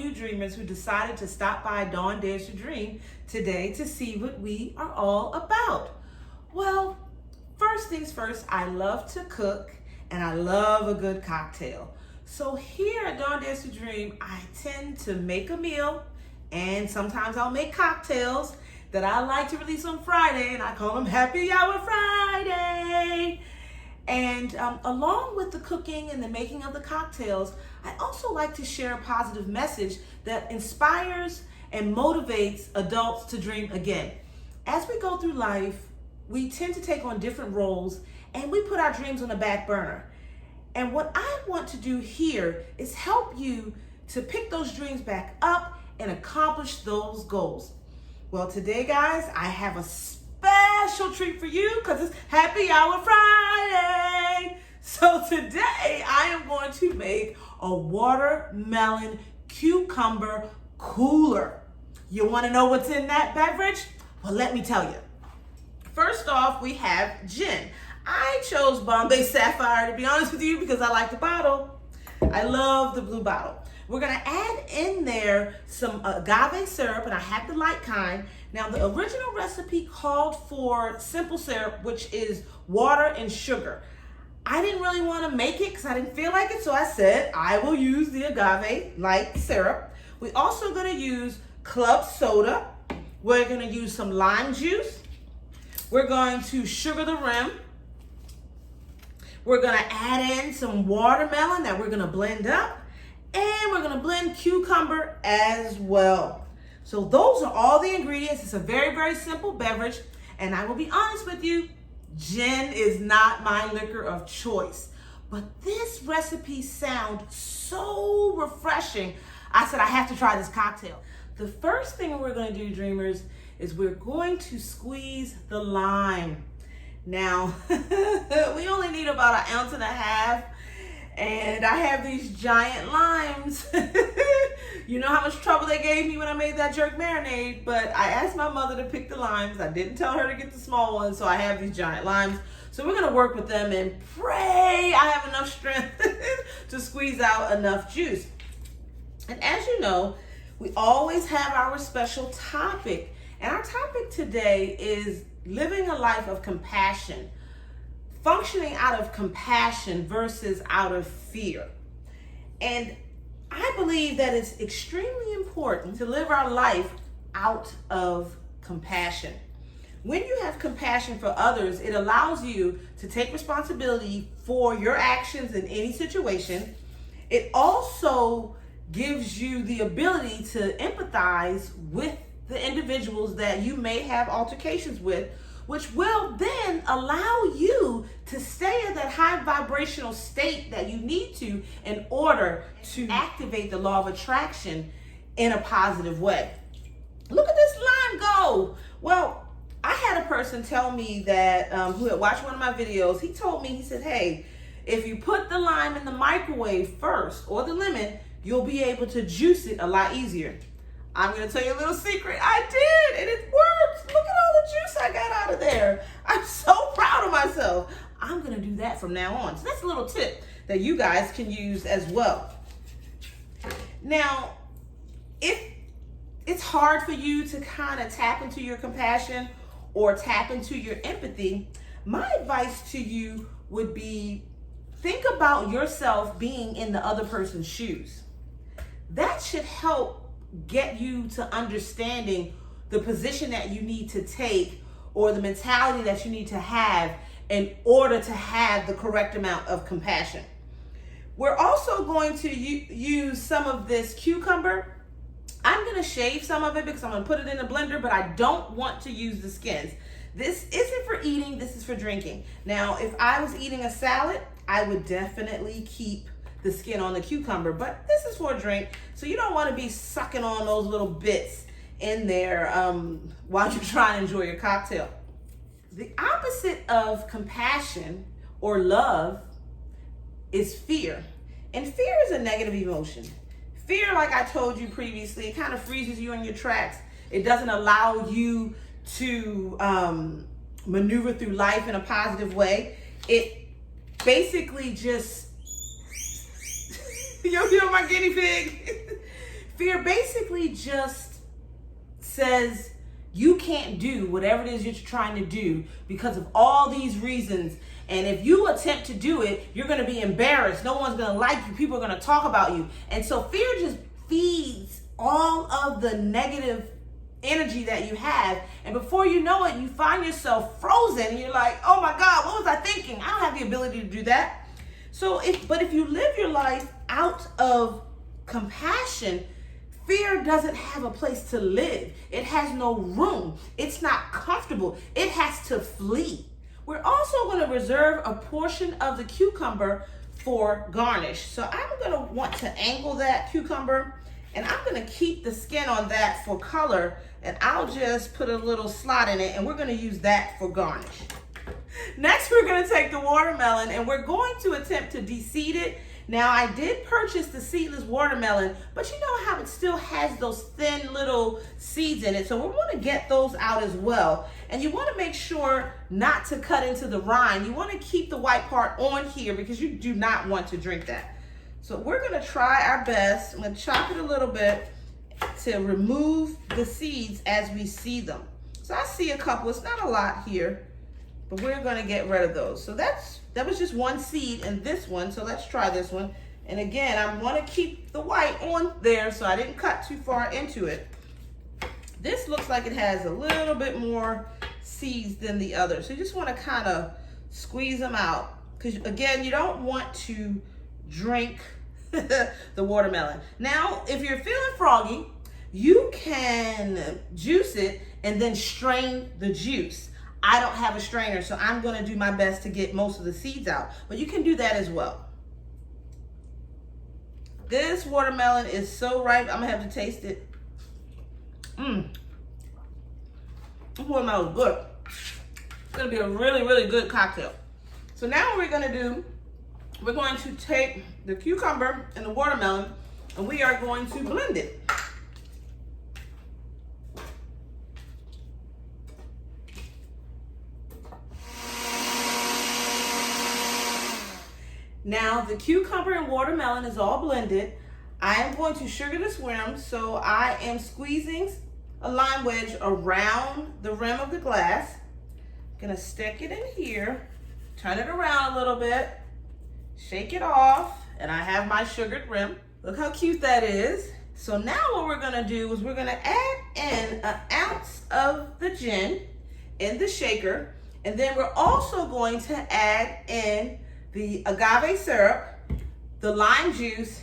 you dreamers who decided to stop by Dawn Dares to Dream today to see what we are all about. Well, first things first, I love to cook and I love a good cocktail. So here at Dawn Dares to Dream, I tend to make a meal and sometimes I'll make cocktails that I like to release on Friday, and I call them Happy Hour Friday. And along with the cooking and the making of the cocktails, I also like to share a positive message that inspires and motivates adults to dream again. As we go through life, we tend to take on different roles and we put our dreams on the back burner. And what I want to do here is help you to pick those dreams back up and accomplish those goals. Well, today, guys, I have a special treat for you because it's Happy Hour Friday. So today I am going to make a watermelon cucumber cooler. You want to know what's in that beverage? Well, let me tell you. First off, we have gin. I chose Bombay Sapphire, to be honest with you, because I like the bottle. I love the blue bottle. We're gonna add in there some agave syrup, and I have the light kind. Now, the original recipe called for simple syrup, which is water and sugar. I didn't really want to make it because I didn't feel like it, so I said I will use the agave light syrup. We're also gonna use club soda. We're gonna use some lime juice. We're going to sugar the rim. We're gonna add in some watermelon that we're gonna blend up. And we're gonna blend cucumber as well. So those are all the ingredients. It's a very, very simple beverage. And I will be honest with you, gin is not my liquor of choice. But this recipe sounds so refreshing. I said I have to try this cocktail. The first thing we're gonna do, dreamers, is we're going to squeeze the lime. Now, we only need about 1.5 ounces. And I have these giant limes. You know how much trouble they gave me when I made that jerk marinade, but I asked my mother to pick the limes. I didn't tell her to get the small ones, so I have these giant limes. So we're gonna work with them and pray I have enough strength to squeeze out enough juice. And as you know, we always have our special topic. And our topic today is living a life of compassion. Functioning out of compassion versus out of fear. And I believe that it's extremely important to live our life out of compassion. When you have compassion for others, it allows you to take responsibility for your actions in any situation. It also gives you the ability to empathize with the individuals that you may have altercations with, which will then allow you to stay in that high vibrational state that you need to in order to activate the law of attraction in a positive way. Look at this lime go. Well, I had a person tell me that, who had watched one of my videos, he told me, he said, hey, if you put the lime in the microwave first, or the lemon, you'll be able to juice it a lot easier. I'm gonna tell you a little secret. I did, and it worked. Look at all the juice I got out of there. I'm so proud of myself. I'm gonna do that from now on. So that's a little tip that you guys can use as well. Now, if it's hard for you to kind of tap into your compassion or tap into your empathy, my advice to you would be think about yourself being in the other person's shoes. That should help get you to understanding the position that you need to take or the mentality that you need to have in order to have the correct amount of compassion. We're also going to use some of this cucumber. I'm going to shave some of it because I'm going to put it in a blender, but I don't want to use the skins. This isn't for eating, this is for drinking. Now, if I was eating a salad, I would definitely keep the skin on the cucumber, but this is for a drink, so you don't want to be sucking on those little bits in there while you're trying to enjoy your cocktail. The opposite of compassion or love is fear, and fear is a negative emotion. Fear, like I told you previously, it kind of freezes you in your tracks. It doesn't allow you to maneuver through life in a positive way. It basically just, you're my guinea pig. Fear basically just says you can't do whatever it is you're trying to do because of all these reasons. And if you attempt to do it, you're going to be embarrassed. No one's going to like you. People are going to talk about you. And so fear just feeds all of the negative energy that you have. And before you know it, you find yourself frozen. And you're like, oh my God, what was I thinking? I don't have the ability to do that. So if you live your life out of compassion, fear doesn't have a place to live. It has no room. It's not comfortable. It has to flee. We're also going to reserve a portion of the cucumber for garnish. So I'm going to want to angle that cucumber, and I'm going to keep the skin on that for color, and I'll just put a little slot in it, and we're going to use that for garnish. Next, we're going to take the watermelon, and we're going to attempt to de-seed it. Now, I did purchase the seedless watermelon, but you know how it still has those thin little seeds in it. So we want to get those out as well. And you want to make sure not to cut into the rind. You want to keep the white part on here because you do not want to drink that. So we're going to try our best. I'm going to chop it a little bit to remove the seeds as we see them. So I see a couple. It's not a lot here, but we're going to get rid of those. So that was just one seed in this one. So let's try this one. And again, I want to keep the white on there so I didn't cut too far into it. This looks like it has a little bit more seeds than the other. So you just want to kind of squeeze them out. Because again, you don't want to drink the watermelon. Now, if you're feeling froggy, you can juice it and then strain the juice. I don't have a strainer, so I'm going to do my best to get most of the seeds out. But you can do that as well. This watermelon is so ripe, I'm going to have to taste it. This watermelon is good. It's going to be a really, really good cocktail. So now what we're going to do, we're going to take the cucumber and the watermelon, and we are going to blend it. Now the cucumber and watermelon is all blended. I am going to sugar this rim, so I am squeezing a lime wedge around the rim of the glass. I'm gonna stick it in here, turn it around a little bit, shake it off, and I have my sugared rim. Look how cute that is. So now what we're gonna do is we're gonna add in an ounce of the gin in the shaker, and then we're also going to add in the agave syrup, the lime juice,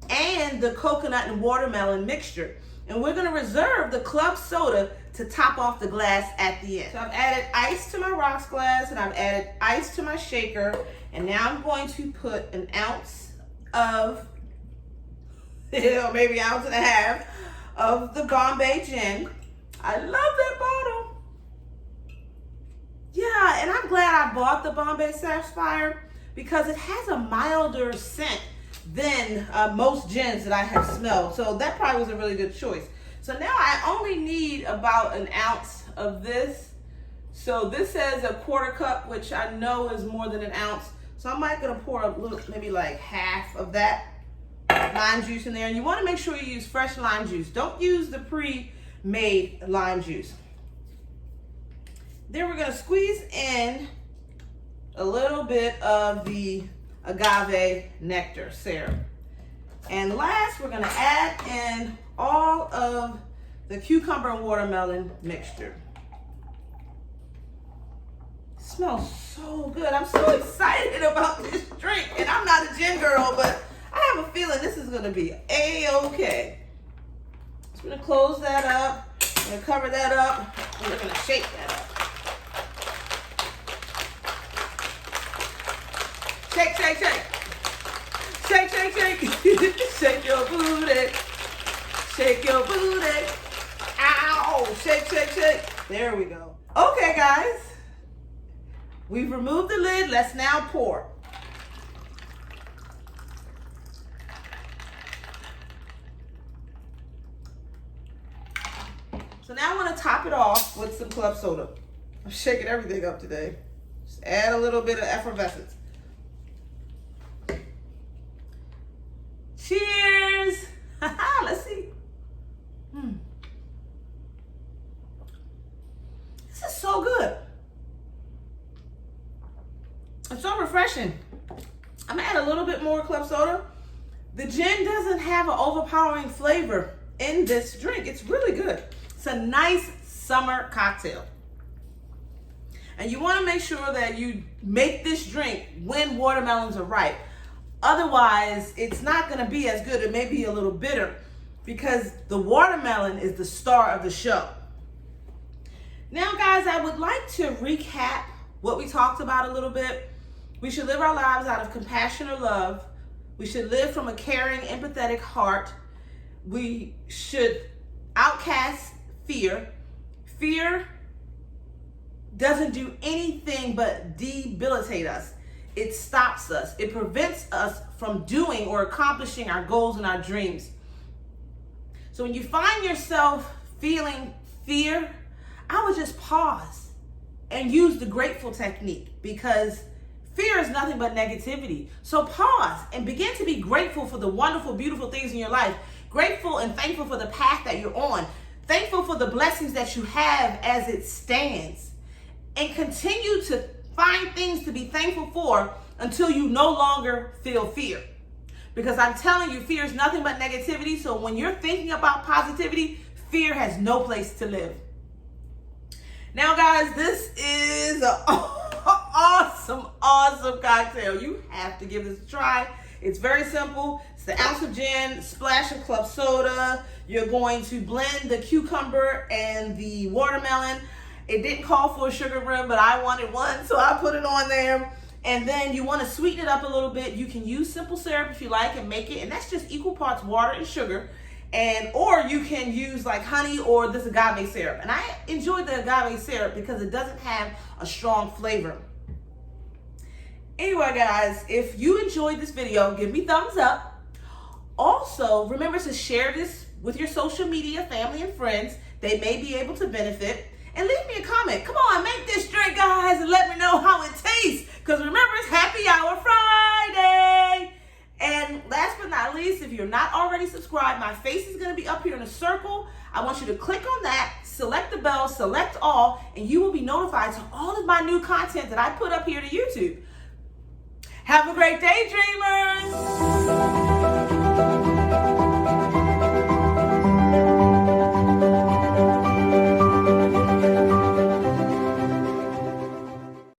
and the coconut and watermelon mixture. And we're gonna reserve the club soda to top off the glass at the end. So I've added ice to my rocks glass, and I've added ice to my shaker, and now I'm going to put an ounce of, maybe an ounce and a half of the Bombay gin. I love that bottle. Yeah, and I'm glad I bought the Bombay Sapphire because it has a milder scent than most gins that I have smelled. So that probably was a really good choice. So now I only need about an ounce of this. So this says a quarter cup, which I know is more than an ounce. So I'm gonna pour a little, maybe like half of that lime juice in there. And you wanna make sure you use fresh lime juice. Don't use the pre-made lime juice. Then we're gonna squeeze in a little bit of the agave nectar syrup. And last, we're gonna add in all of the cucumber and watermelon mixture. It smells so good. I'm so excited about this drink. And I'm not a gin girl, but I have a feeling this is gonna be A-okay. So we're gonna close that up, we're gonna cover that up, and we're gonna shake that up. Shake, shake, shake. Shake, shake, shake. Shake your booty. Shake your booty. Ow. Shake, shake, shake. There we go. Okay, guys. We've removed the lid. Let's now pour. So now I want to top it off with some club soda. I'm shaking everything up today. Just add a little bit of effervescence. Cheers! Let's see. refreshing. I'm gonna add a little bit more club soda. The gin doesn't have an overpowering flavor in this drink. It's really good. It's a nice summer cocktail. And you want to make sure that you make this drink when watermelons are ripe. Otherwise, it's not going to be as good. It may be a little bitter because the watermelon is the star of the show. Now, guys, I would like to recap what we talked about a little bit. We should live our lives out of compassion or love. We should live from a caring, empathetic heart. We should outcast fear. Fear doesn't do anything but debilitate us. It stops us. It prevents us from doing or accomplishing our goals and our dreams. So when you find yourself feeling fear, I would just pause and use the grateful technique, because fear is nothing but negativity. So pause and begin to be grateful for the wonderful, beautiful things in your life. Grateful and thankful for the path that you're on. Thankful for the blessings that you have as it stands. And continue to find things to be thankful for until you no longer feel fear. Because I'm telling you, fear is nothing but negativity. So when you're thinking about positivity, fear has no place to live. Now, guys, this is an awesome cocktail. You have to give this a try. It's very simple. It's the ounce of gin, splash of club soda. You're going to blend the cucumber and the watermelon. It didn't call for a sugar rim, but I wanted one, so I put it on there. And then you want to sweeten it up a little bit. You can use simple syrup if you like and make it, and that's just equal parts water and sugar. Or you can use like honey or this agave syrup. And I enjoy the agave syrup because it doesn't have a strong flavor. Anyway, guys, if you enjoyed this video, give me thumbs up. Also, remember to share this with your social media, family, and friends. They may be able to benefit. And leave me a comment. Come on, make this drink, guys, and let me know how it tastes. Because remember, it's Happy Hour Friday. And last but not least, if you're not already subscribed, my face is going to be up here in a circle. I want you to click on that, select the bell, select all, and you will be notified to all of my new content that I put up here to YouTube. Have a great day, dreamers.